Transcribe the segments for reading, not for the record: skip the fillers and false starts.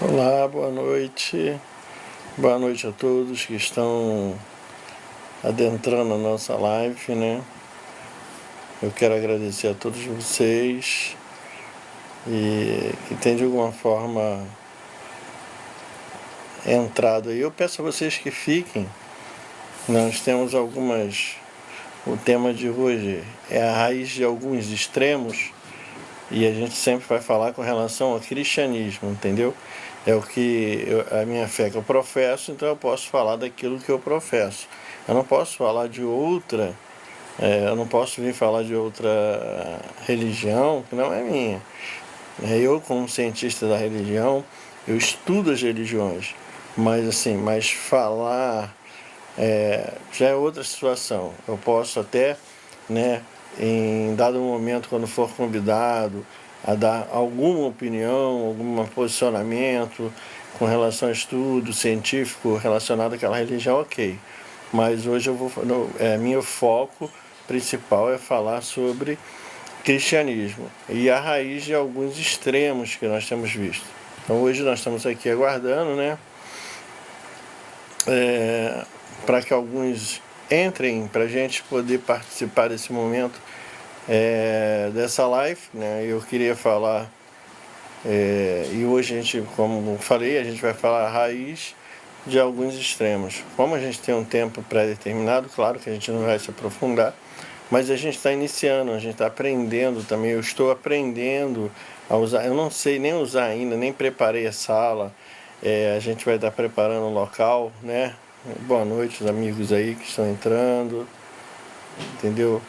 Olá, boa noite. Boa noite a todos que estão adentrando a nossa live, né? Eu quero agradecer a todos vocês e que tem de alguma forma entrado aí. Eu peço a vocês que fiquem. Nós temos algumas. O tema de hoje é a raiz de alguns extremos e a gente sempre vai falar com relação ao cristianismo, entendeu? É o que a minha fé que eu professo, então eu posso falar daquilo que eu professo. Eu não posso falar de outra, eu não posso vir falar de outra religião que não é minha. Eu, como cientista da religião, eu estudo as religiões, mas falar já é outra situação. Eu posso até, né, em dado momento, quando for convidado a dar alguma opinião, algum posicionamento com relação a estudo científico relacionado àquela religião, ok. Mas hoje meu foco principal é falar sobre cristianismo e a raiz de alguns extremos que nós temos visto. Então hoje nós estamos aqui aguardando, né? Para que alguns entrem, para a gente poder participar desse momento dessa live, né? Eu queria falar, e hoje a gente, como falei, a gente vai falar a raiz de alguns extremos. Como a gente tem um tempo pré-determinado, claro que a gente não vai se aprofundar, mas a gente está iniciando, a gente está aprendendo também. Eu estou aprendendo a usar, eu não sei nem usar ainda, nem preparei a sala. A gente vai estar preparando o local, né? Boa noite, os amigos aí que estão entrando, entendeu?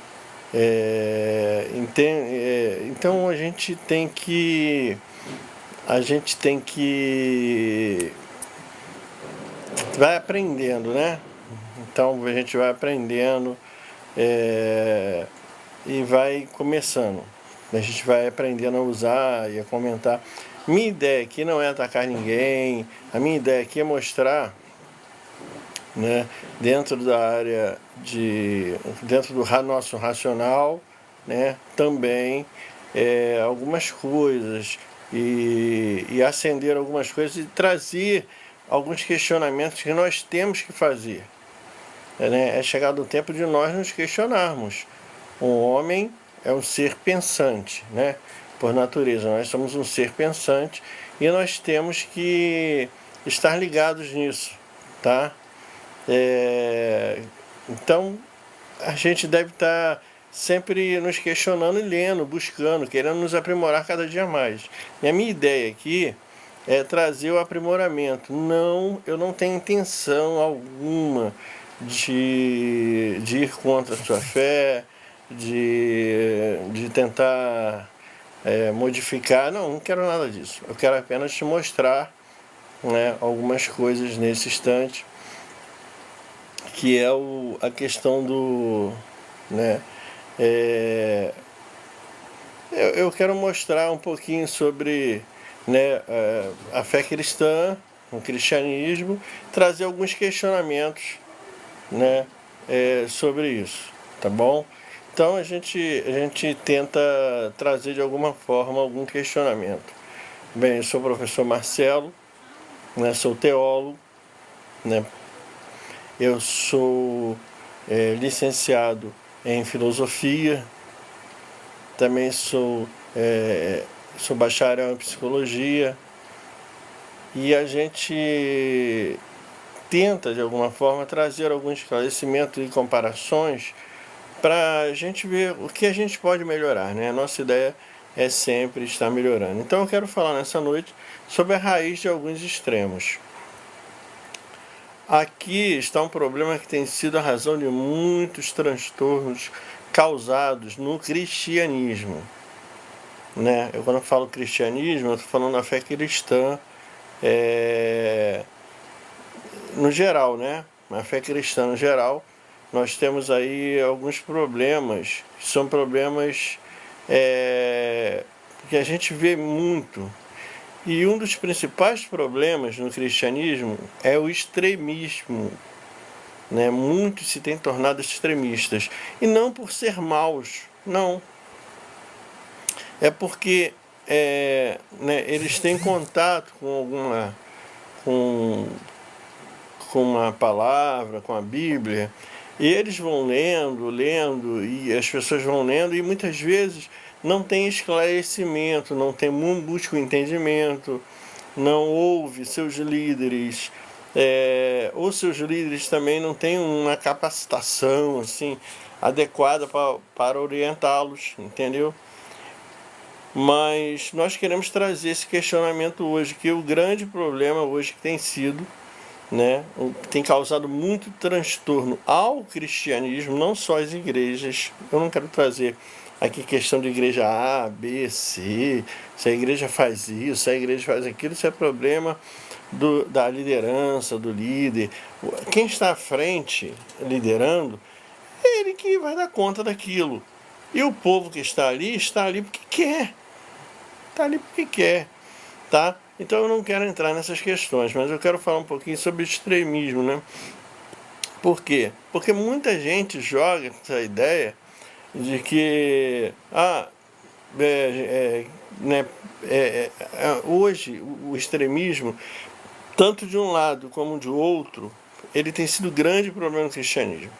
Então a gente tem que vai aprendendo, né? Então a gente vai aprendendo e vai começando. A gente vai aprendendo a usar e a comentar. Minha ideia aqui não é atacar ninguém, a minha ideia aqui é mostrar, né, dentro da área dentro do nosso racional, né, também algumas coisas e acender algumas coisas e trazer alguns questionamentos que nós temos que fazer. É chegado o tempo de nós nos questionarmos. O homem é um ser pensante, né? Por natureza, nós somos um ser pensante e nós temos que estar ligados nisso, tá? Então, a gente deve estar sempre nos questionando e lendo, buscando, querendo nos aprimorar cada dia mais. E a minha ideia aqui é trazer o aprimoramento. Não, eu não tenho intenção alguma de ir contra a sua fé, de tentar modificar. Não quero nada disso. Eu quero apenas te mostrar, né, algumas coisas nesse instante, que é a questão do... Né, eu quero mostrar um pouquinho sobre, né, a fé cristã, o cristianismo, trazer alguns questionamentos, né, sobre isso, tá bom? Então a gente tenta trazer de alguma forma algum questionamento. Bem, eu sou o professor Marcelo, né, sou teólogo, né, eu sou licenciado em filosofia, também sou bacharel em psicologia, e a gente tenta de alguma forma trazer alguns esclarecimentos e comparações para a gente ver o que a gente pode melhorar, né? A nossa ideia é sempre estar melhorando. Então eu quero falar nessa noite sobre a raiz de alguns extremos. Aqui está um problema que tem sido a razão de muitos transtornos causados no cristianismo, né? Eu, quando eu falo cristianismo, eu estou falando da fé cristã no geral, né? Na fé cristã no geral, nós temos aí alguns problemas, que são problemas que a gente vê muito. E um dos principais problemas no cristianismo é o extremismo, né? Muitos se têm tornado extremistas. E não por ser maus, não. É porque né, eles têm contato com com, com uma palavra, com a Bíblia, e eles vão lendo, e as pessoas vão lendo, e muitas vezes não tem esclarecimento, não tem busca o entendimento, não ouve seus líderes, ou seus líderes também não têm uma capacitação assim adequada para orientá-los, entendeu? Mas nós queremos trazer esse questionamento hoje, que o grande problema hoje que tem sido, né, tem causado muito transtorno ao cristianismo, não só às igrejas. Eu não quero trazer aqui questão de igreja A, B, C, se a igreja faz isso, se a igreja faz aquilo, isso é problema da liderança, do líder. Quem está à frente liderando, é ele que vai dar conta daquilo. E o povo que está ali porque quer. Está ali porque quer, tá? Então eu não quero entrar nessas questões, mas eu quero falar um pouquinho sobre extremismo, né? Por quê? Porque muita gente joga essa ideia de que né, hoje o extremismo, tanto de um lado como de outro, ele tem sido grande problema no cristianismo.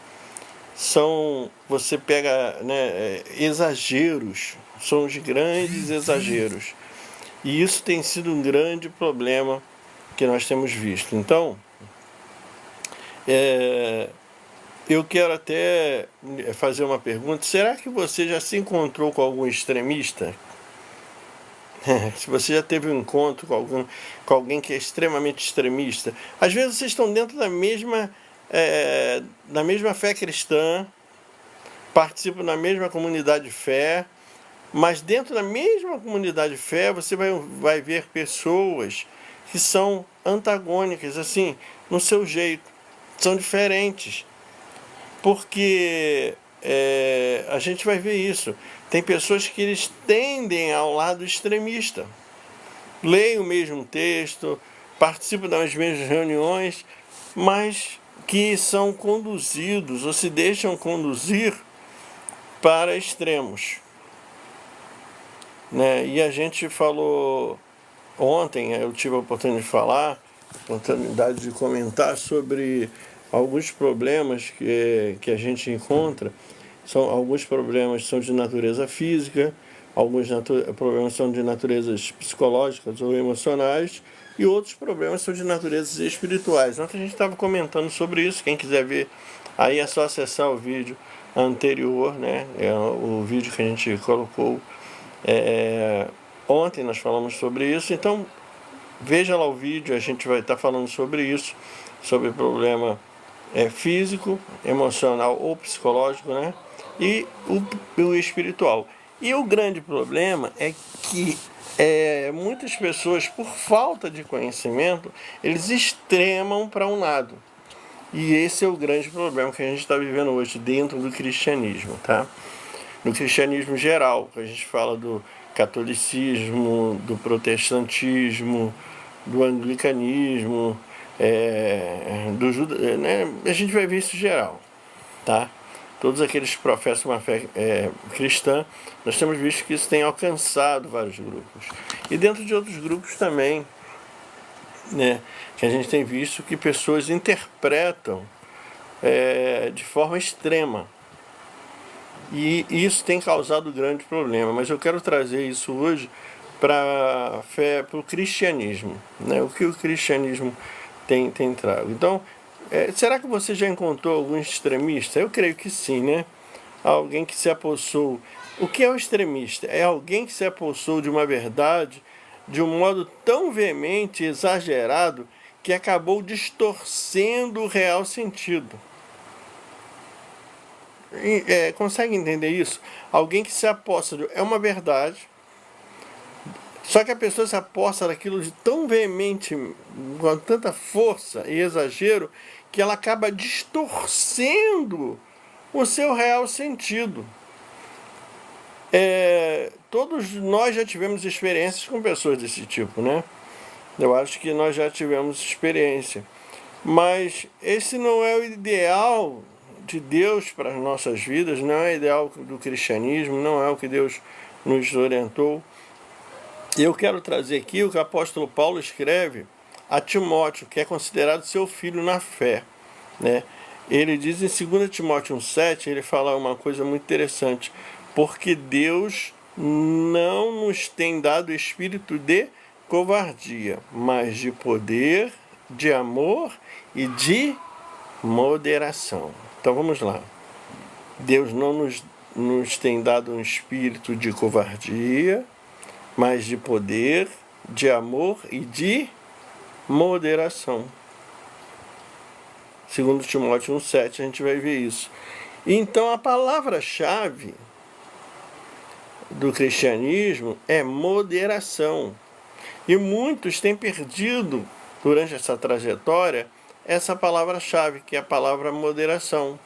Você pega, né, exageros, são os grandes exageros. E isso tem sido um grande problema que nós temos visto. Então, eu quero até fazer uma pergunta. Será que você já se encontrou com algum extremista? Se você já teve um encontro com alguém que é extremamente extremista. Às vezes vocês estão dentro da mesma fé cristã, participam da mesma comunidade de fé, mas dentro da mesma comunidade de fé você vai ver pessoas que são antagônicas, assim, no seu jeito, são diferentes. Porque a gente vai ver isso. Tem pessoas que eles tendem ao lado extremista. Leem o mesmo texto, participam das mesmas reuniões, mas que são conduzidos ou se deixam conduzir para extremos. Né? E a gente falou ontem, eu tive a oportunidade de falar, a oportunidade de comentar sobre alguns problemas que a gente encontra. Alguns problemas são de natureza física, alguns problemas são de naturezas psicológicas ou emocionais, e outros problemas são de naturezas espirituais. Ontem a gente estava comentando sobre isso. Quem quiser ver, aí é só acessar o vídeo anterior, né? É o vídeo que a gente colocou. Ontem nós falamos sobre isso, então veja lá o vídeo, a gente vai estar falando sobre isso, sobre problema físico, emocional ou psicológico, né? E o espiritual. E o grande problema é que muitas pessoas, por falta de conhecimento, eles extremam para um lado. E esse é o grande problema que a gente está vivendo hoje dentro do cristianismo, tá? No cristianismo geral, a gente fala do catolicismo, do protestantismo, do anglicanismo, né? A gente vai ver isso geral, tá? Todos aqueles que professam uma fé cristã, nós temos visto que isso tem alcançado vários grupos. E dentro de outros grupos também, né? Que a gente tem visto que pessoas interpretam de forma extrema. E isso tem causado grande problema, mas eu quero trazer isso hoje para o cristianismo, né? O que o cristianismo tem trago. Então, será que você já encontrou algum extremista? Eu creio que sim, né? Alguém que se apossou. O que é o extremista? É alguém que se apossou de uma verdade de um modo tão veemente, exagerado, que acabou distorcendo o real sentido. Consegue entender isso? Alguém que se aposta é uma verdade, só que a pessoa se aposta daquilo de tão veemente, com tanta força e exagero, que ela acaba distorcendo o seu real sentido. Todos nós já tivemos experiências com pessoas desse tipo, né? Eu acho que nós já tivemos experiência. Mas esse não é o ideal de Deus para as nossas vidas, não é o ideal do cristianismo, não é o que Deus nos orientou. Eu quero trazer aqui o que o apóstolo Paulo escreve a Timóteo, que é considerado seu filho na fé, né? Ele diz em 2 Timóteo 1,7, ele fala uma coisa muito interessante, porque Deus não nos tem dado espírito de covardia, mas de poder, de amor e de moderação. Então vamos lá. Deus não nos tem dado um espírito de covardia, mas de poder, de amor e de moderação. 2 Timóteo 1,7 a gente vai ver isso. Então a palavra-chave do cristianismo é moderação. E muitos têm perdido, durante essa trajetória, essa palavra-chave, que é a palavra moderação.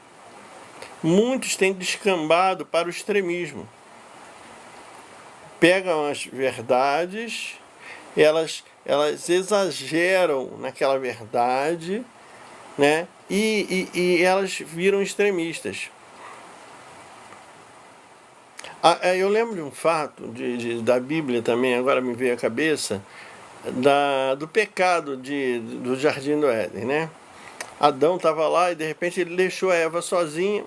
Muitos têm descambado para o extremismo. Pegam as verdades, elas exageram naquela verdade, né? E elas viram extremistas. Eu lembro de um fato da Bíblia também, agora me veio à cabeça, do pecado do Jardim do Éden, né? Adão estava lá e de repente ele deixou a Eva sozinha.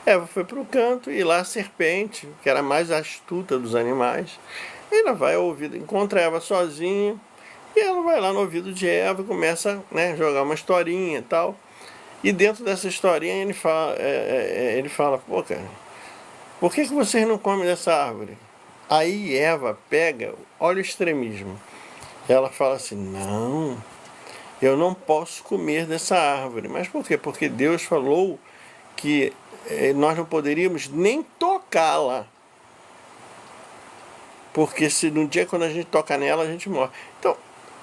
Eva foi para o canto e lá a serpente, que era a mais astuta dos animais, ela vai ao ouvido, encontra a Eva sozinha, e ela vai lá no ouvido de Eva e começa, né, a jogar uma historinha e tal. E dentro dessa historinha ele fala, pô, cara, por que vocês não comem dessa árvore? Aí Eva pega, olha o extremismo. Ela fala assim, não, eu não posso comer dessa árvore. Mas por quê? Porque Deus falou que nós não poderíamos nem tocá-la. Porque se no dia quando a gente toca nela, a gente morre. Então,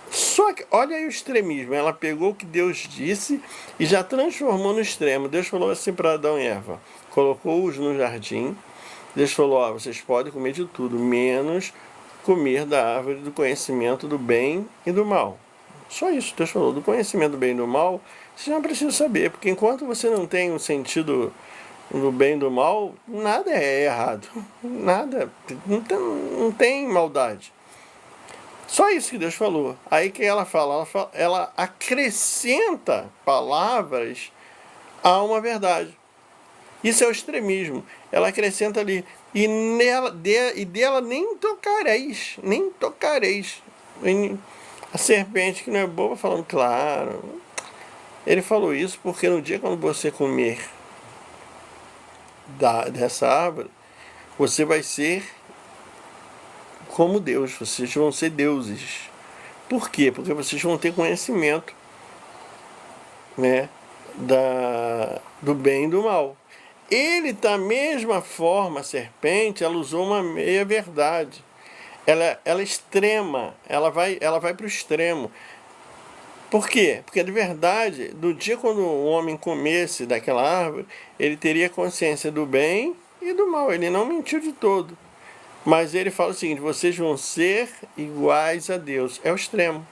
só que, olha aí o extremismo. Ela pegou o que Deus disse e já transformou no extremo. Deus falou assim para Adão e Eva. Colocou-os no jardim. Deus falou, ó, vocês podem comer de tudo, menos comer da árvore do conhecimento do bem e do mal. Só isso, Deus falou. Do conhecimento do bem e do mal, você não precisa saber. Porque enquanto você não tem um sentido do bem e do mal, nada é errado. Nada. Não tem maldade. Só isso que Deus falou. Aí que ela fala, ela acrescenta palavras a uma verdade. Isso é o extremismo. Ela acrescenta ali. E dela nem tocareis. Nem tocareis. A serpente, que não é boba, falando, claro. Ele falou isso porque no dia quando você comer dessa árvore, você vai ser como Deus. Vocês vão ser deuses. Por quê? Porque vocês vão ter conhecimento, né, do bem e do mal. Ele, da mesma forma, a serpente, ela usou uma meia-verdade. Ela é extrema, ela vai para o extremo. Por quê? Porque, de verdade, do dia quando o homem comesse daquela árvore, ele teria consciência do bem e do mal. Ele não mentiu de todo. Mas ele fala o seguinte, vocês vão ser iguais a Deus. É o extremo.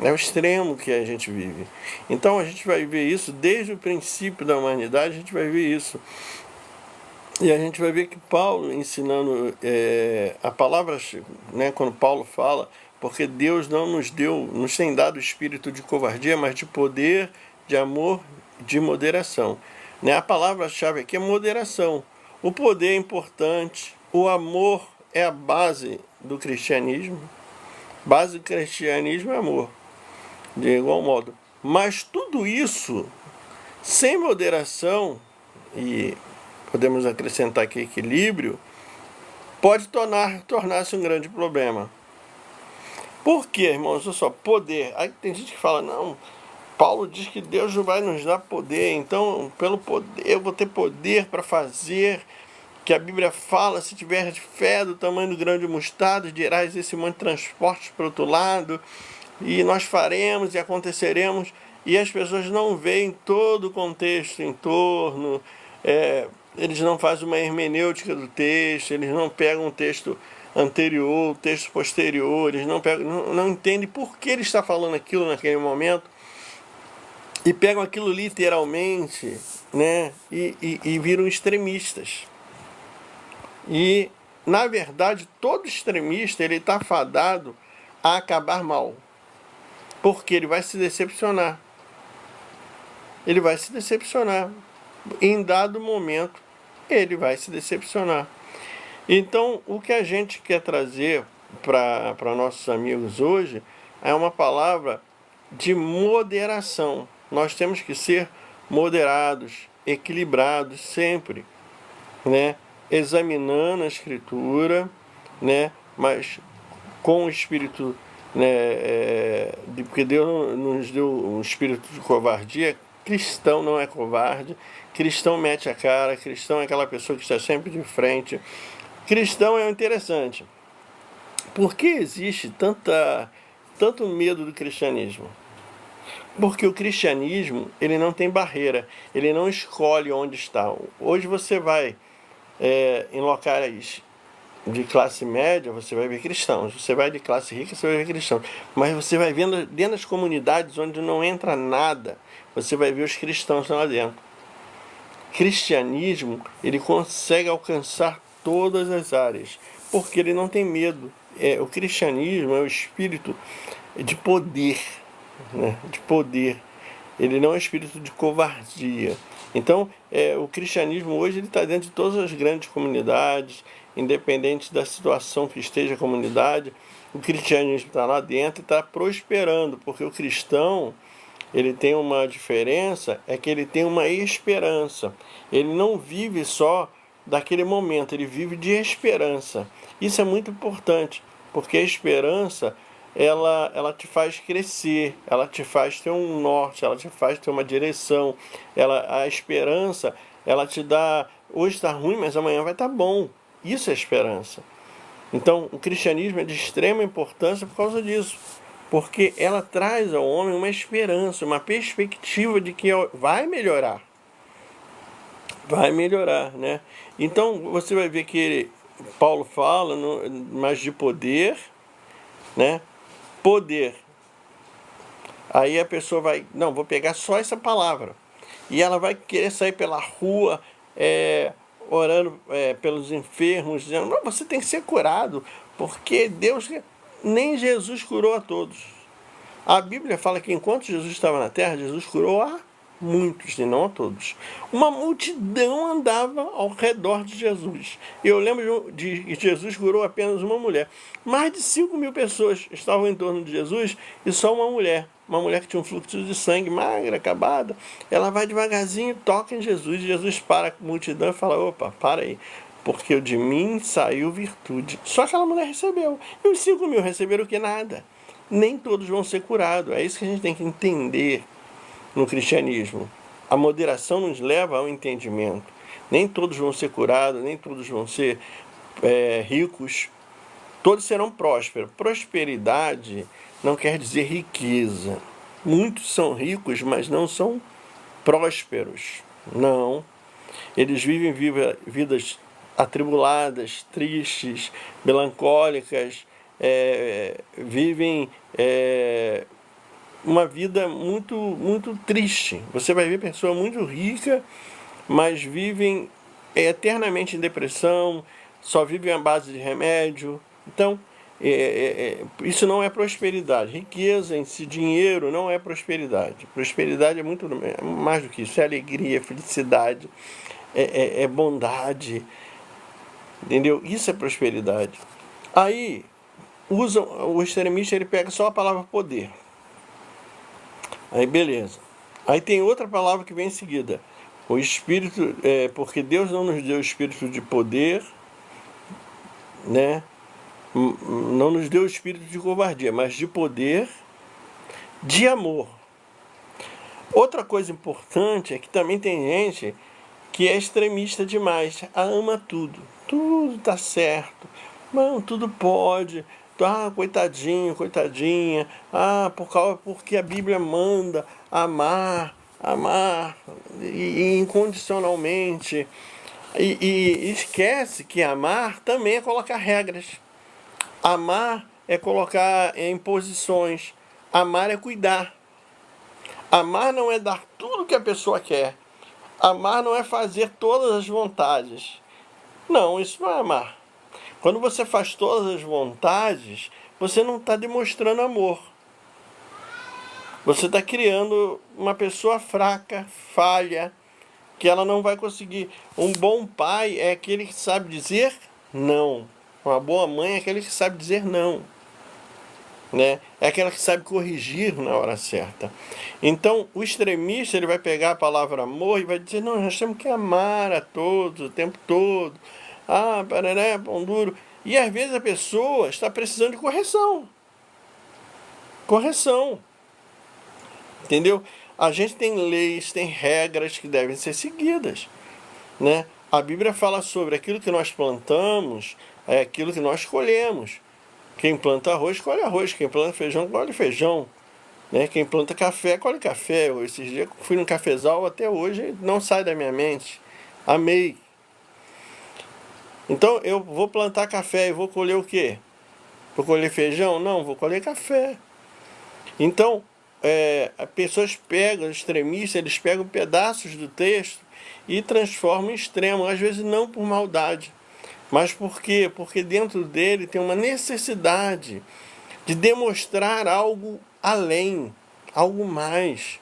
É o extremo que a gente vive. Então a gente vai ver isso desde o princípio da humanidade, a gente vai ver isso. E a gente vai ver que Paulo ensinando a palavra, né, quando Paulo fala, porque Deus não nos tem dado o espírito de covardia, mas de poder, de amor, de moderação. Né? A palavra-chave aqui é moderação. O poder é importante, o amor é a base do cristianismo. Base do cristianismo é amor, de igual modo. Mas tudo isso, sem moderação, e podemos acrescentar aqui equilíbrio, pode tornar-se um grande problema. Por quê, irmãos? Olha só, poder. Aí tem gente que fala, não, Paulo diz que Deus não vai nos dar poder, então pelo poder eu vou ter poder para fazer, que a Bíblia fala, se tiver fé do tamanho do grão de mostarda, dirás esse monte de transportes para o outro lado, e nós faremos e aconteceremos, e as pessoas não veem todo o contexto em torno, eles não fazem uma hermenêutica do texto, eles não pegam o texto anterior, o texto posterior, eles não entendem por que ele está falando aquilo naquele momento, e pegam aquilo literalmente, né, e viram extremistas. E na verdade, todo extremista ele está fadado a acabar mal. Porque ele vai se decepcionar. Ele vai se decepcionar. Em dado momento, ele vai se decepcionar. Então, o que a gente quer trazer para nossos amigos hoje é uma palavra de moderação. Nós temos que ser moderados, equilibrados sempre, né? Examinando a Escritura, né? Mas com o espírito, né? Porque Deus não nos deu um espírito de covardia. Cristão não é covarde, cristão mete a cara, cristão é aquela pessoa que está sempre de frente. Cristão é interessante. Por que existe tanto medo do cristianismo? Porque o cristianismo ele não tem barreira, ele não escolhe onde está. Hoje você vai em locais de classe média, você vai ver cristãos. Você vai de classe rica, você vai ver cristãos. Mas você vai vendo dentro das comunidades onde não entra nada, você vai ver os cristãos lá dentro. Cristianismo, ele consegue alcançar todas as áreas, porque ele não tem medo. O cristianismo é o espírito de poder, né? De poder. Ele não é um espírito de covardia. Então, o cristianismo hoje está dentro de todas as grandes comunidades, independente da situação que esteja a comunidade, o cristianismo está lá dentro e está prosperando, porque o cristão ele tem uma diferença, é que ele tem uma esperança. Ele não vive só daquele momento, ele vive de esperança. Isso é muito importante, porque a esperança ela te faz crescer, ela te faz ter um norte, ela te faz ter uma direção. A esperança, ela te dá, hoje está ruim, mas amanhã vai estar bom. Isso é esperança. Então, o cristianismo é de extrema importância por causa disso, porque ela traz ao homem uma esperança, uma perspectiva de que vai melhorar. Vai melhorar, né? Então, você vai ver que Paulo fala, mas de poder, né? Poder. Aí a pessoa vai, não, vou pegar só essa palavra. E ela vai querer sair pela rua, orando pelos enfermos, dizendo, não, você tem que ser curado, porque Deus, nem Jesus curou a todos. A Bíblia fala que enquanto Jesus estava na terra, Jesus curou a muitos, e não a todos. Uma multidão andava ao redor de Jesus. Eu lembro de que Jesus curou apenas uma mulher. Mais de 5.000 pessoas estavam em torno de Jesus e só uma mulher que tinha um fluxo de sangue, magra, acabada. Ela vai devagarzinho, toca em Jesus. Jesus para a multidão e fala, opa, para aí, porque de mim saiu virtude. Só aquela mulher recebeu. E os 5.000 receberam o que? Nada. Nem todos vão ser curados. É isso que a gente tem que entender no cristianismo. A moderação nos leva ao entendimento. Nem todos vão ser curados, nem todos vão ser ricos. Todos serão prósperos. Prosperidade não quer dizer riqueza. Muitos são ricos, mas não são prósperos. Não. Eles vivem vidas atribuladas, tristes, melancólicas, vivem uma vida muito, muito triste. Você vai ver pessoas muito ricas, mas vivem eternamente em depressão, só vivem à base de remédio. Então, isso não é prosperidade. Riqueza em si, dinheiro, não é prosperidade. Prosperidade é muito mais do que isso. É alegria, felicidade, é bondade. Entendeu? Isso é prosperidade. Aí, o extremista ele pega só a palavra poder. Aí beleza. Aí tem outra palavra que vem em seguida. O espírito, porque Deus não nos deu o espírito de poder, né? Não nos deu o espírito de covardia, mas de poder, de amor. Outra coisa importante é que também tem gente que é extremista demais, ama tudo. Tudo tá certo. Não, tudo pode. Coitadinho, coitadinha. Porque a Bíblia manda amar e incondicionalmente. E esquece que amar também é colocar regras. Amar é colocar imposições. Amar é cuidar. Amar não é dar tudo que a pessoa quer. Amar não é fazer todas as vontades. Não, isso não é amar. Quando você faz todas as vontades, você não está demonstrando amor. Você está criando uma pessoa fraca, falha, que ela não vai conseguir. Um bom pai é aquele que sabe dizer não. Uma boa mãe é aquele que sabe dizer não. Né? É aquela que sabe corrigir na hora certa. Então, o extremista ele vai pegar a palavra amor e vai dizer: não, nós temos que amar a todos o tempo todo. Ah, pararé, pão duro. E às vezes a pessoa está precisando de correção. Correção. Entendeu? A gente tem leis, tem regras que devem ser seguidas. Né? A Bíblia fala sobre aquilo que nós plantamos, é aquilo que nós colhemos. Quem planta arroz, colhe arroz. Quem planta feijão, colhe feijão. Né? Quem planta café, colhe café. Esses dias fui no cafezal, até hoje não sai da minha mente. Amei. Então eu vou plantar café e vou colher o quê? Vou colher feijão? Não, vou colher café. Então, as pessoas pegam, extremistas, eles pegam pedaços do texto e transformam em extremo. Às vezes não por maldade. Mas por quê? Porque dentro dele tem uma necessidade de demonstrar algo além, algo mais,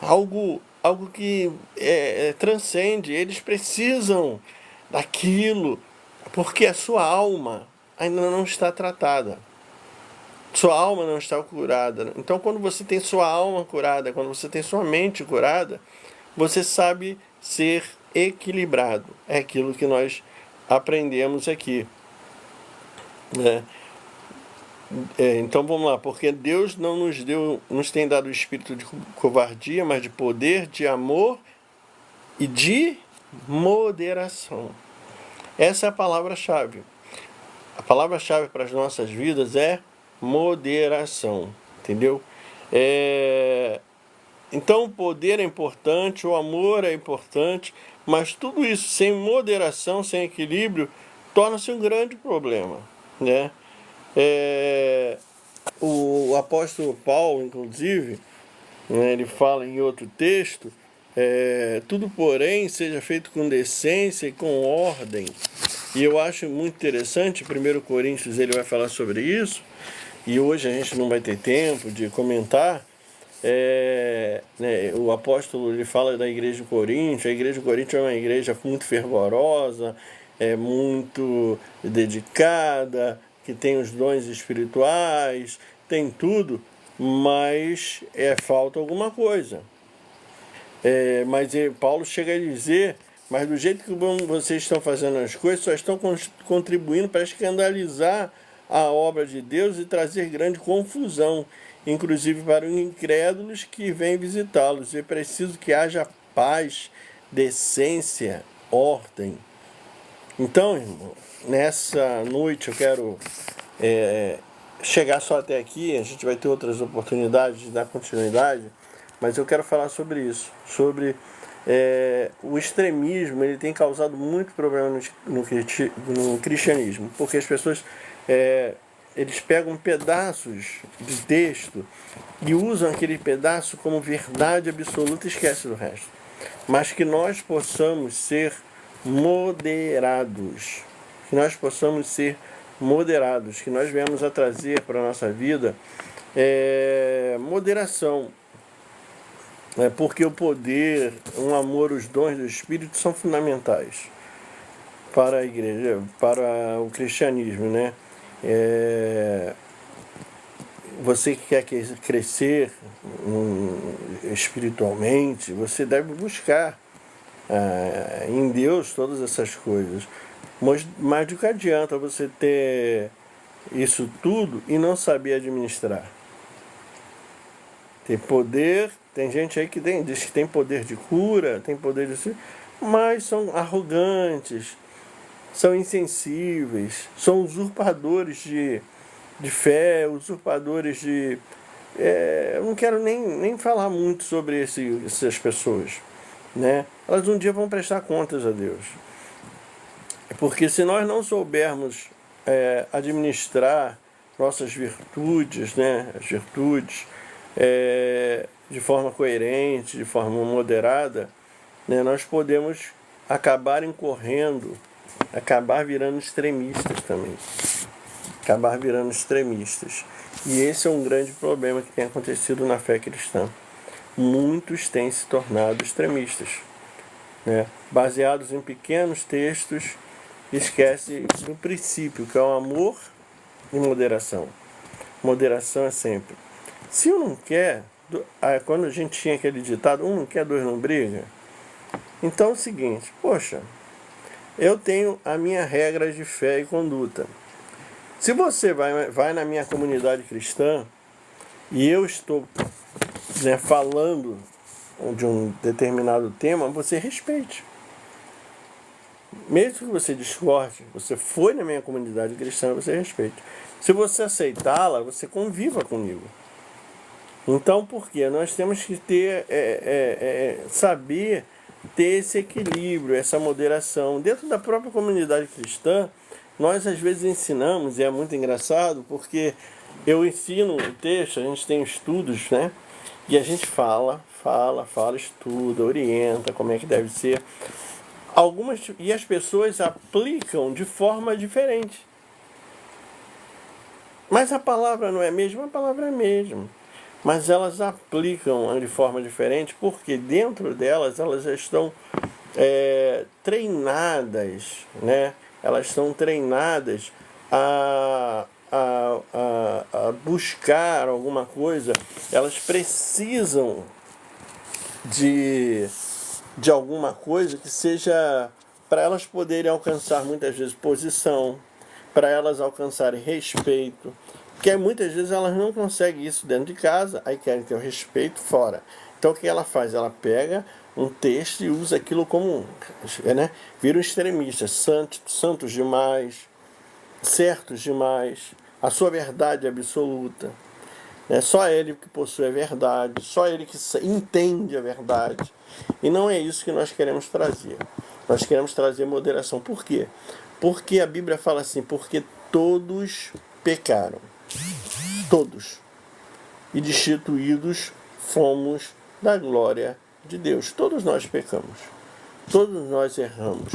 algo que transcende. Eles precisam daquilo, porque a sua alma ainda não está tratada. Sua alma não está curada. Então, quando você tem sua alma curada, quando você tem sua mente curada, você sabe ser equilibrado. É aquilo que nós aprendemos aqui. Né? Então vamos lá, porque Deus não nos tem dado o espírito de covardia, mas de poder, de amor e de moderação. Essa é a palavra-chave. A palavra-chave para as nossas vidas é moderação, entendeu? Então o poder é importante, o amor é importante, mas tudo isso sem moderação, sem equilíbrio, torna-se um grande problema, né? O apóstolo Paulo, inclusive, né, ele fala em outro texto, tudo porém seja feito com decência e com ordem. E eu acho muito interessante, 1 Coríntios ele vai falar sobre isso, e hoje a gente não vai ter tempo de comentar. O apóstolo ele fala da igreja de Corinto. A igreja de Corinto é uma igreja muito fervorosa, muito dedicada, que tem os dons espirituais, tem tudo, mas falta alguma coisa. Mas Paulo chega a dizer: mas do jeito que vocês estão fazendo as coisas, só estão contribuindo para escandalizar a obra de Deus e trazer grande confusão, inclusive para os incrédulos que vêm visitá-los. É preciso que haja paz, decência, ordem. Então, irmão, nessa noite eu quero chegar só até aqui. A gente vai ter outras oportunidades de dar continuidade, mas eu quero falar sobre isso, sobre o extremismo. Ele tem causado muito problema no cristianismo, porque as pessoas eles pegam pedaços de texto e usam aquele pedaço como verdade absoluta e esquecem do resto. Mas que nós possamos ser moderados, que nós possamos ser moderados, que nós venhamos a trazer para a nossa vida moderação. Porque o poder, o amor, os dons do Espírito são fundamentais para a igreja, para o cristianismo, né? Você que quer crescer espiritualmente, você deve buscar em Deus todas essas coisas. Mas de que adianta você ter isso tudo e não saber administrar? Tem poder, tem gente aí que diz que tem poder de cura, tem poder de... mas são arrogantes, são insensíveis, são usurpadores de fé, usurpadores de... eu não quero nem falar muito sobre essas pessoas, né? Elas um dia vão prestar contas a Deus. Porque se nós não soubermos administrar nossas virtudes, né? As virtudes, de forma coerente, de forma moderada, né? Nós podemos acabar incorrendo acabar virando extremistas também. Acabar virando extremistas. E esse é um grande problema que tem acontecido na fé cristã. Muitos têm se tornado extremistas, né? Baseados em pequenos textos, esquece do princípio, que é o amor e moderação. Moderação é sempre. Se um não quer, quando a gente tinha aquele ditado, um não quer, dois não briga. Então é o seguinte, poxa, eu tenho a minha regra de fé e conduta. Se você vai na minha comunidade cristã e eu estou, né, falando de um determinado tema, você respeite. Mesmo que você discorde, você foi na minha comunidade cristã, você respeite. Se você aceitá-la, você conviva comigo. Então, por quê? Nós temos que ter, saber ter esse equilíbrio, essa moderação. Dentro da própria comunidade cristã, nós às vezes ensinamos, e é muito engraçado, porque eu ensino um texto, a gente tem estudos, né? E a gente fala, estuda, orienta como é que deve ser. E as pessoas aplicam de forma diferente. Mas a palavra não é a mesma, a palavra é a mesma. Mas elas aplicam de forma diferente porque dentro delas elas já estão treinadas, né? Elas estão treinadas a buscar alguma coisa, elas precisam de alguma coisa que seja para elas poderem alcançar muitas vezes posição, para elas alcançarem respeito, porque muitas vezes elas não conseguem isso dentro de casa, aí querem ter o respeito fora. Então o que ela faz? Ela pega um texto e usa aquilo como, né? Vira um extremista, santos demais, certos demais, a sua verdade absoluta. É só ele que possui a verdade, só ele que entende a verdade. E não é isso que nós queremos trazer. Nós queremos trazer moderação. Por quê? Porque a Bíblia fala assim, porque todos pecaram. Todos. E destituídos fomos da glória de Deus. Todos nós pecamos. Todos nós erramos.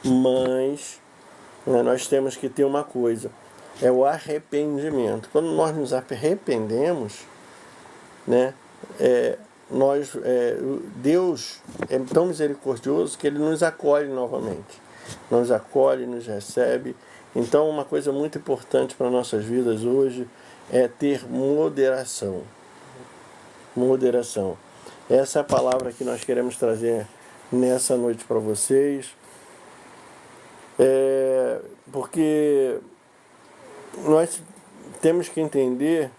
Mas nós temos que ter uma coisa. É o arrependimento. Quando nós nos arrependemos, né, Deus é tão misericordioso que Ele nos acolhe novamente. Nos acolhe, nos recebe. Então, uma coisa muito importante para nossas vidas hoje é ter moderação. Moderação. Essa é a palavra que nós queremos trazer nessa noite para vocês. Porque nós temos que entender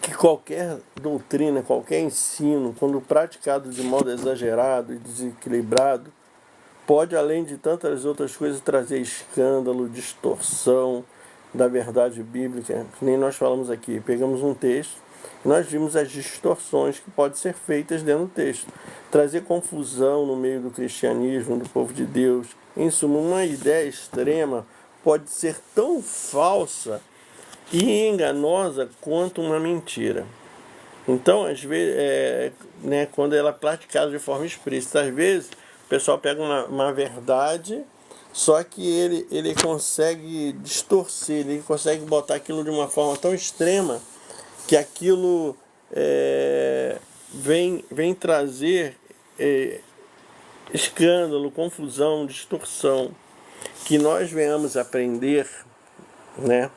que qualquer doutrina, qualquer ensino, quando praticado de modo exagerado e desequilibrado, pode, além de tantas outras coisas, trazer escândalo, distorção da verdade bíblica, que nem nós falamos aqui. Pegamos um texto e nós vimos as distorções que podem ser feitas dentro do texto. Trazer confusão no meio do cristianismo, do povo de Deus. Em suma, uma ideia extrema pode ser tão falsa e enganosa quanto uma mentira. Então, às vezes, quando ela é praticada de forma explícita, às vezes o pessoal pega uma verdade, só que ele consegue distorcer, ele consegue botar aquilo de uma forma tão extrema que aquilo vem trazer escândalo, confusão, distorção. Que nós venhamos aprender, né,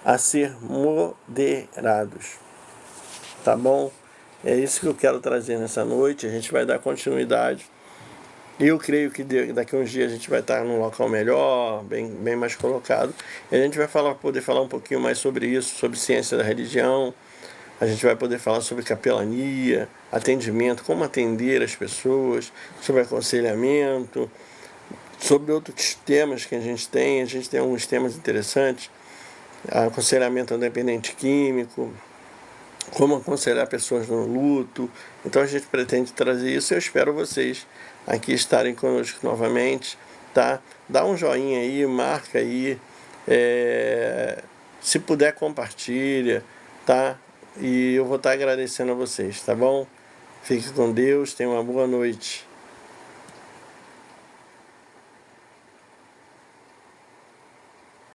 a ser moderados. Tá bom? É isso que eu quero trazer nessa noite. A gente vai dar continuidade. Eu creio que daqui a uns dias a gente vai estar num local melhor, bem mais colocado. E a gente vai poder falar um pouquinho mais sobre isso, sobre ciência da religião. A gente vai poder falar sobre capelania, atendimento, como atender as pessoas, sobre aconselhamento, sobre outros temas que a gente tem. A gente tem alguns temas interessantes. Aconselhamento independente químico, como aconselhar pessoas no luto. Então a gente pretende trazer isso e eu espero vocês aqui estarem conosco novamente, tá? Dá um joinha aí, marca aí, se puder compartilha, tá? E eu vou estar agradecendo a vocês, tá bom? Fique com Deus, tenha uma boa noite.